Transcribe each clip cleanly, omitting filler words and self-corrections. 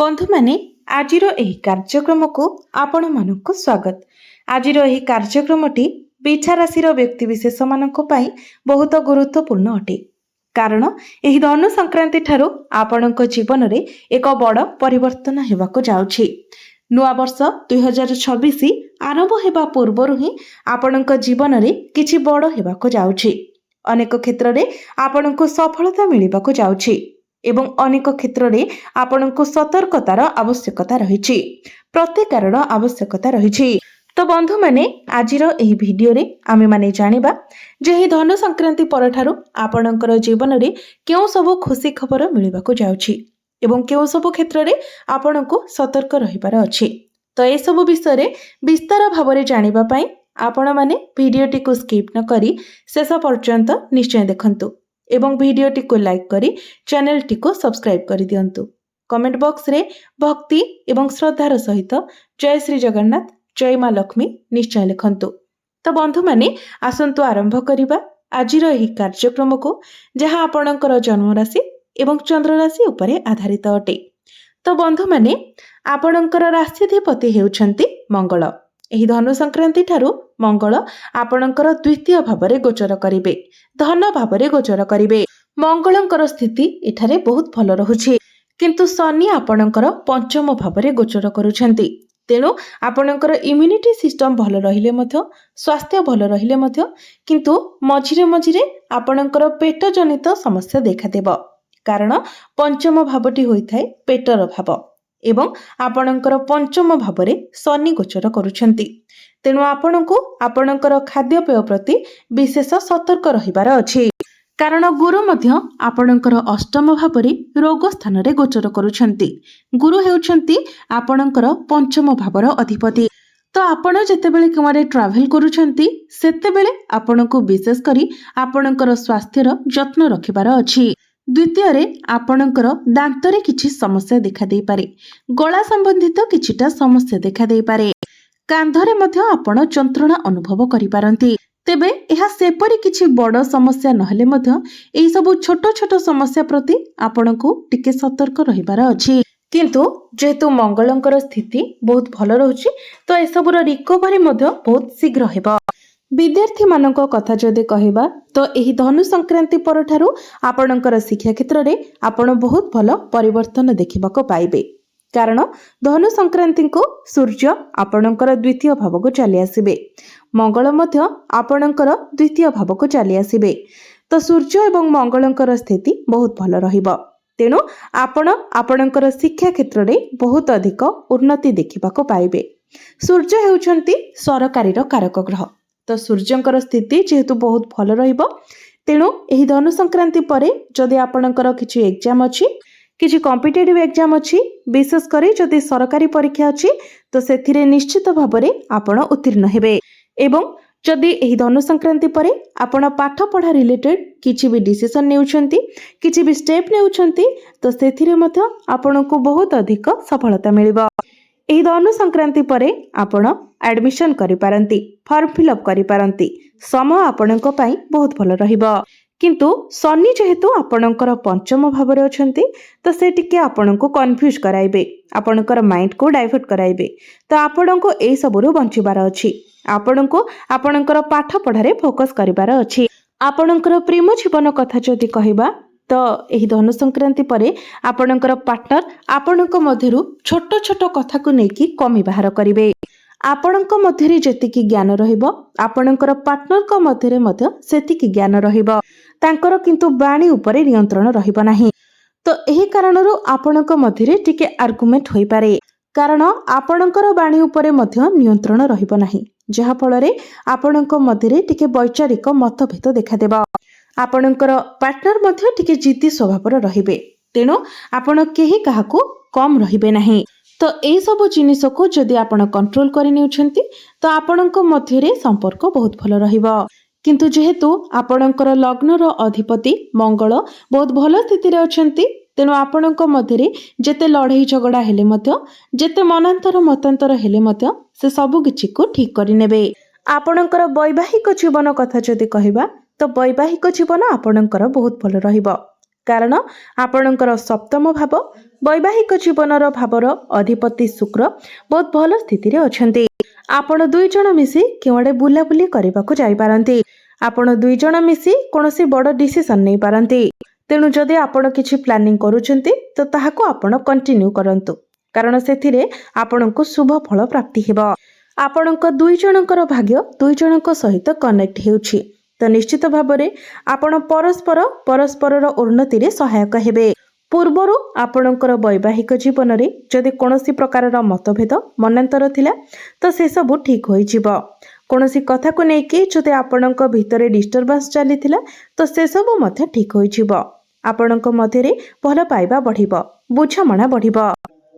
बंधु माने आजिर एही कार्यक्रमको आपण मानक स्वागत। आजिर एही कार्यक्रमटी बिछा राशिर व्यक्तिविशेष मानक पई बहुत गुरुत्वपूर्ण अटे। कारण एही धनु संक्रांति ठारू आपणक जीवन रे एक बड़ परिवर्तन हेबाको जाउछि। नुआ वर्ष 2026 आरंभ हेबा पूर्वरु ही आपणक जीवन रे किछि बड़ हेबाको जाउछि। अनेक क्षेत्र रे आपणक सफलता मिलिबाको जाउछि एवं अनेक क्षेत्र में आपनको सतर्कतार आवश्यकता रही प्रतिकार आवश्यकता रही। तो बंधु माने आजिर एही वीडियो रे आमे माने जानिबा जे ही धनु संक्रांति पर ठारू आपणकर जीवन रे केउ सब खुशी खबर मिलिबाको जाउछि एवं केउ सब क्षेत्र रे आपनको सतर्क रहिबार अछि। तो ए सब विषय रे विस्तार भाबरे जानिबा पई आपण माने वीडियोटी को स्किप न करी शेष पर्यंत निश्चय देखंतु एवं वीडियोटी को लाइक करी चैनल टी को सब्सक्राइब कर दियंतु। कमेंट बॉक्स रे भक्ति एवं श्रद्धार सहित जय श्री जगन्नाथ जय मां लक्ष्मी निश्चय लिखंतु। तो बंधु माने आसंतु आरंभ करिबा आजिर एही कार्यक्रम को जहां आपणकर जन्म राशि एवं चंद्र राशि उपरे आधारित अटे। तो बंधु माने आपणकर राशिधिपति हेउछंती मंगल। एही धनु संक्रांति ठारू मंगल आपणकर द्वितीय भावरे गोचर करिवे, धन भावरे गोचर करिवे। मंगलंकर स्थिति एठारे बहुत भल रहुछि, किंतु शनि आपणकर पंचम भावरे गोचर करूछंती। तेणु आपणकर इम्यूनिटी सिस्टम भल रहिले मध्य, स्वास्थ्य भल रहिले मध्य, किंतु मझिरे मझिरे आपणकर पेट जनित समस्या देखा देब। कारण पंचम भावटी होइथाय पेटर भाव एवं आपणकर पंचम भावरे शनि गोचर करूछंती। तेणु आपणको आपणकर खाद्यपेय प्रति विशेष सतर्क रहिबार अछि। कारण गुरु मध्य आपणकर अष्टम भावरे रोग स्थान रे गोचर करूछंती। गुरु हेउछंती आपणकर पंचम भावर अधिपति। तो आपण जेतेबेले केमारे ट्रैवल करूछंती सेतेबेले आपणको विशेष करी आपणकर स्वास्थ्यर जत्न रखिबार अछि। द्वितीय रे आपणकर दांतरे किछि समस्या देखा देई पारे, गला संबंधित किछिटा समस्या देखा देई पारे, कांधरे मध्य आपण जंत्रणा अनुभव करि पारंती। तेबे एहा सेपरि किछि बड़ समस्या नहले मध्य एई सब छोट छोट समस्या प्रति आपणको टिके सतर्क रहिबार अछि। किंतु जेहेतु मंगलंकर स्थिति बहुत भल रहुछि तो ए सबुर रिकवरी मध्य बहुत शीघ्र हेबा। विद्यार्थी मानक कथा जदि कहिबा तो एही धनु संक्रांति पर ठारू आपणकर शिक्षा क्षेत्र रे आपण बहुत भल परिवर्तन देखिबाको पाइबे। कारण धनु संक्रांति को सूर्य आपणकर द्वितीय भाव को चली आसीबे, मंगल मध्य आपणकर द्वितीय भाव को चली आसीबे। तो सूर्य एवं मंगलंकर स्थिति बहुत भल रहिबो। तेणु आपण आपणकर शिक्षा क्षेत्र रे बहुत अधिक उन्नति देखिबाको पाइबे। सूर्य हेउछंती सरकारी रो कारक ग्रह। तो सूर्यंकर स्थिति जेहेतु बहुत भल रहिबो, तेणु एही धनु संक्रांति परे जदि आपणकर किछि एग्जाम अछि, किछि कॉम्पिटिटिव एग्जाम अछि, विशेष करी जदि सरकारी परीक्षा अछि तो सेथिरे निश्चित भाबरे आपण उत्तीर्ण हेबे। एवं जदि एही धनु संक्रांति परे आपण पाठ पढ़ा रिलेटेड किछि भी डिसीजन नेउछंती, किछि भी स्टेप नेउछंती तो सेथिरे मध्य आपणको बहुत अधिक सफलता मिलिबो। एही धनु संक्रांति परे आपण एडमिशन करि पारंती, फॉर्म फिलअप करि पारंती, समय आपणको पई बहुत भल रहिबो। किंतु शनि जेहेतु आपणकर पंचम भावरे अछंती तो से टिके आपणको कंफ्यूज कराइबे, आपणकर माइंड को डाइवर्ट कराइबे। तो आपणको एई सबरु बंचिबार अछि। आपणको आपणकर पाठ पढ़ारे फोकस करिबार अछि। आपणकर प्रेम जीवन कथा जदि कहिबा तो एही धनु संक्रांति परे आपणकर पार्टनर आपणको मध्यरु छोट छोट कथा को नेकी कमी बाहर करिवे। आपणको मध्यरे जेतिकी ज्ञान रहिबो आपणकर पार्टनर को मध्यरे मध्य सेतिकी ज्ञान रहिबो। तांकर किंतु बाणी उपरे नियंत्रण रहिबो नाही। तो एही कारणरो आपणको मध्यरे टिके आर्गुमेंट होई पारे। कारण आपणकर बाणी उपरे मध्य नियंत्रण रहिबो नाही, जहा फलरे आपणको मध्यरे टिके वैचारिक मतभेद देखा देबो। आपणकर पार्टनर मध्य टिके जिद्दी स्वभावर रहिबे। तेणु आपण केही काहाकू कम रहिबे नाही। तो ए सब जिनिस को जदि आपण कंट्रोल करि नेउछंती तो आपणको मध्यरे संपर्क बहुत भल रहिबो। किंतु जेहेतु आपणकर लग्नर अधिपति मंगल बहुत भल स्थिति रे अछंती, तेणु आपणको मध्यरे जेते लड़ाई झगड़ा हेले मध्य, जेते मनांतर मतांतर हेले मध्य से सब किछि को ठीक करि नेबे। आपणकर वैवाहिक जीवन कथा जदि कहिबा तो वैवाहिक जीवन आपणकर बहुत भल रहिबो। कारण आपणकर सप्तम भाव वैवाहिक जीवनर भावर अधिपति शुक्र बहुत भल स्थिति अच्छा। आपण दुई जन मिसी केवड़े बुलाबुली करने को जापारती। आपण दुई जन मिसी कौन बड़ डिसीजन नहीं पारती। तेणु जदि आपण किछि प्लानिंग करूछंती तो ताहाको आपण कंटिन्यू करंतु, कारण सेथिरे आपणको शुभ फल प्राप्ति हेबो। आपणको दुई जनकर भाग्य दुई जनक सहित कनेक्ट हेउछि, तो निश्चित भाबरे आपण परस्परर उन्नति रे सहायक हेबे। पूर्वरु आपणकर वैवाहिक जीवन रे जदि कोनोसी प्रकारर मतभेद मनांतर थिला तो से सब ठीक होई जिवो। कोनोसी कथा को नेकी जदि आपणक भितरे डिस्टर्बेंस चलीथिला तो से सब मध्य ठीक होई जिवो। आपणक मध्यरे भल पाइबा बढ़िबो, बुझामणा बढ़िबो।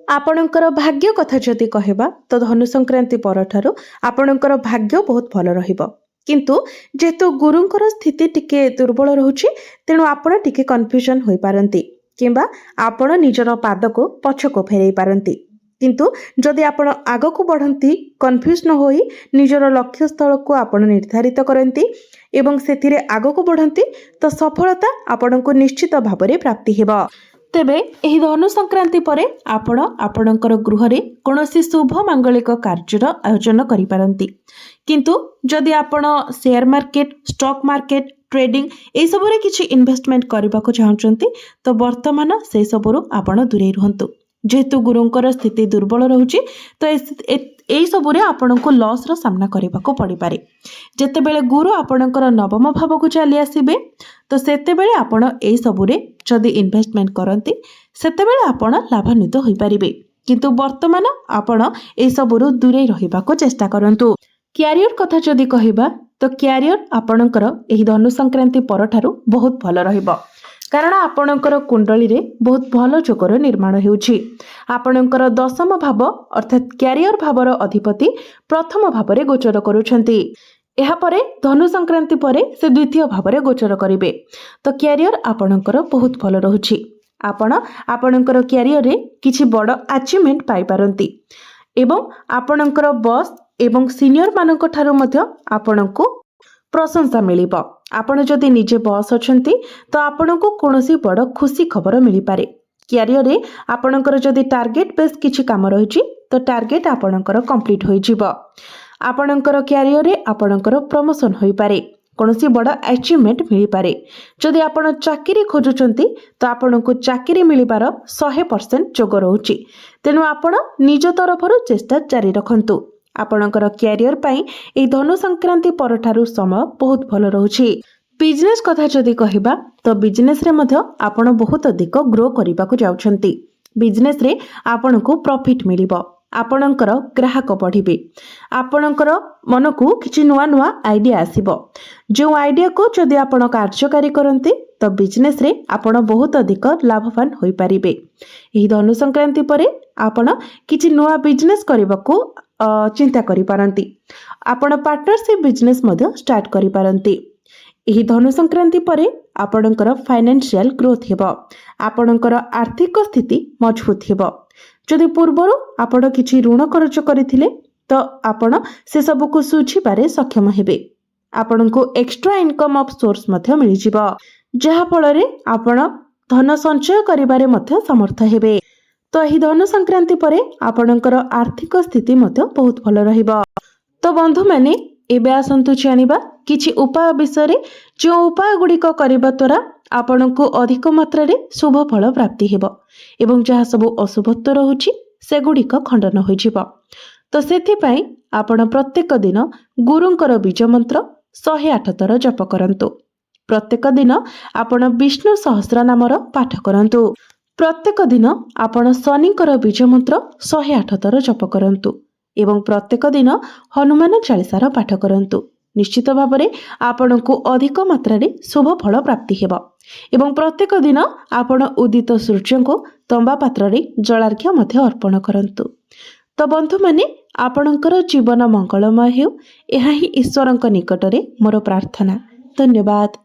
आपणकर भाग्य कथा जदि कहबा तो धनु संक्रांति परठारु आपणकर भाग्य बहुत भल रहिबो, किंतु जेतु गुरुंकर स्थिति टिके दुर्बल रहुछि तेणु आपण टिके कन्फ्यूजन होई पारंती किंबा आपण निजर पाद को पछको फेरई पारंती। किंतु जदि आपण आग को बढ़ंती कन्फ्यूज न होई निजर लक्ष्य स्थल को आपण निर्धारित करंती एवं सेथिरे आग को बढ़ंती तो सफलता आपण को निश्चित भाबरे प्राप्ति हेबो। तेबे एही धनु संक्रांति परे आपण आपणकर गृह रे कोनोसी शुभ मांगलिक कार्यर आयोजन करि पारंती। किंतु जदि आपण share market, stock market, trading ए सबरे किछि इन्वेस्टमेंट करबा को चाहउचंती तो वर्तमान से सबरु आपण दूरे रहंतु। जेहेतु गुरुंकर स्थिति दुर्बल रहुछि तो एई सबरे आपणको लॉस रो सामना करबा को पड़ी पारे। जेतेबेले गुरु आपणकर नवम भाव को चली आसीबे तो सेतेबेले आपण एई सबरे जदि इन्वेस्टमेंट करंती सेतेबेले आपण लाभान्वित होई परिबे। किंतु वर्तमान आपण एई सबरु दूरे रहिबा को चेष्टा करंतु। क्यारियर कथा जदि कहिबा तो क्यारियर आपणकर एही धनु संक्रांति परठारु बहुत भल रहिबो, कारण आपणकर कुंडली रे बहुत भल जोगर निर्माण हेउछि। आपणकर दशम भाव अर्थात क्यारियर भावर अधिपति प्रथम भावरे गोचर करूछंती। एहा परे धनु संक्रांति परे से द्वितीय भावरे गोचर करिवे तो क्यारियर आपणकर बहुत भल रहुछि। आपणकर क्यारियर रे किछि बड़ अचीवमेंट पाई पारंती एवं आपणकर बॉस एवं सीनियर मानक ठारू मध्य आपणको प्रशंसा मिलिबो। आपण जदि निजे बॉस अछंती तो आपणको कोनोसी बड़ खुशी खबर मिली पारे। क्यारियर रे आपणकर जदि टार्गेट बेस किछि काम रहिछि तो टार्गेट आपणकर कंप्लीट होई जिवो। आपणकर क्यारियर रे आपणकर प्रमोशन होई पारे, कोनोसी बड़ अचीवमेंट मिली पारे। जदि आपण चाकरी खोजुचंती तो आपणको चाकरी मिलिबार 100% जोग रहउछि। तेनु आपण निज तरफरु चेष्टा जारी रखंतु। आपणकर क्यारियर पाई ए धनु संक्रांति परठारु समय बहुत भल रहुछि। बिजनेस कथा जदि कहिबा तो बिजनेस रे मध्य आपण बहुत अधिक ग्रो करिबा को जाउछंती। बिजनेस रे आपणको प्रॉफिट मिलिबो, आपणकर ग्राहक बढ़िबे, आपणकर मन को किछि नुआ नुआ आइडिया आसीबो। जो आइडिया को जदि आपण कार्यकारी करंती तो बिजनेस रे आपण बहुत अधिक लाभवान होई परिबे। एही धनु संक्रांति परे आपण किछि नुआ बिजनेस करबाको चिंता करि पारंती। आपण पार्टनरशिप बिजनेस मध्य स्टार्ट करि पारंती। एही धनु संक्रांति परे आपणकर फाइनेंशियल ग्रोथ हेबो, आपणकर आर्थिक स्थिति मजबूत हेबो। जदि पूर्वरु आपण किछि ऋण खर्च करिथिले तो आपण से सब को सुझी पारे सक्षम हेबे। आपणको एक्स्ट्रा इनकम ऑफ सोर्स मध्य मिलि जिवो, जहा फल रे आपण धन संचय करिबारे मध्य समर्थ हेबे। तो एही धनु संक्रांति परे आपणकर आर्थिक स्थिति मध्य बहुत भल रहिबो। तो बंधु माने एबे आसंतु जानिबा किछि उपाय विषय रे, जो उपाय गुड़िक करबा द्वारा आपणको अधिक मात्रा रे शुभ फल प्राप्ति हेबो एवं जहा सब अशुभत्व रहुछि से गुड़िक खंडन होई जिवो। तो सेथि पई आपण प्रत्येक दिन गुरुंकर बीज मंत्र 108 थर जप करंतु। प्रत्येक दिन आपण विष्णु सहस्र नामर पाठ करंतु। प्रत्येक दिन आपण शनिकर बीज मंत्र 108 थर जप करंतु एवं प्रत्येक दिन हनुमान चालीसार पाठ करंतु। निश्चित भाबरे आपणको अधिक मात्रा रे शुभ फल प्राप्ति हेबो एवं प्रत्येक दिन आपण उदित सूर्य को तंबा पात्र रे जलार्घ्य मध्य अर्पण करंतु। तो बंधु माने आपणकर जीवन मंगलमय हेउ, एहा ही ईश्वरंक निकटरे मोर प्रार्थना। धन्यवाद।